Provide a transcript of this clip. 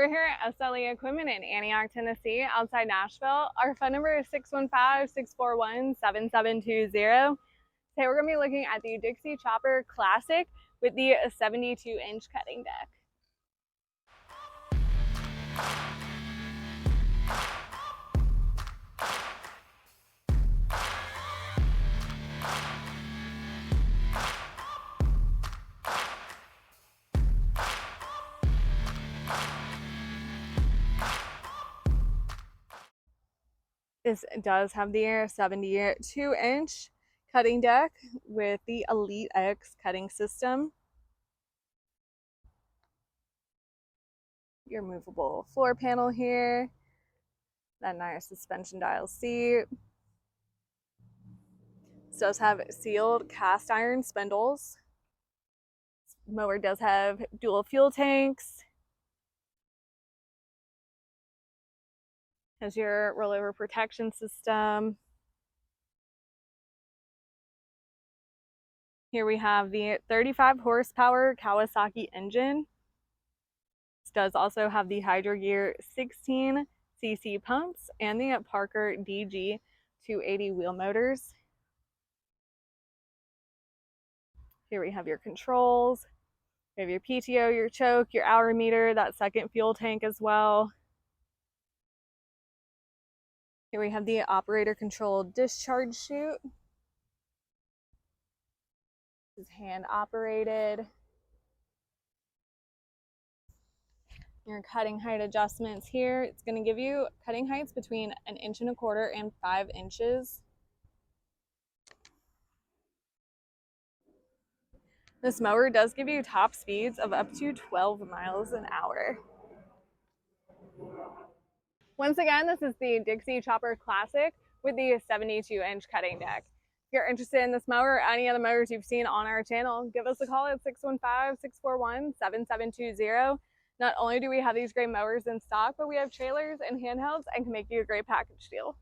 We're here at SLE Equipment in Antioch, Tennessee, outside Nashville. Our phone number is 615-641-7720. Today we're going to be looking at the Dixie Chopper Classic with the 72-inch cutting deck. This does have the 72-inch cutting deck with the Elite X cutting system. Your movable floor panel here. That nice suspension dial seat. This does have sealed cast iron spindles. This mower does have dual fuel tanks. Has your rollover protection system. Here we have the 35 horsepower Kawasaki engine. This does also have the Hydro Gear 16cc pumps and the Parker DG280 wheel motors. Here we have your controls. You have your PTO, your choke, your hour meter, that second fuel tank as well. Here we have the operator controlled discharge chute. This is hand operated. Your cutting height adjustments here. It's going to give you cutting heights between 1.25 and 5 inches. This mower does give you top speeds of up to 12 miles an hour. Once again, this is the Dixie Chopper Classic with the 72-inch cutting deck. If you're interested in this mower or any other mowers you've seen on our channel, give us a call at 615-641-7720. Not only do we have these great mowers in stock, but we have trailers and handhelds and can make you a great package deal.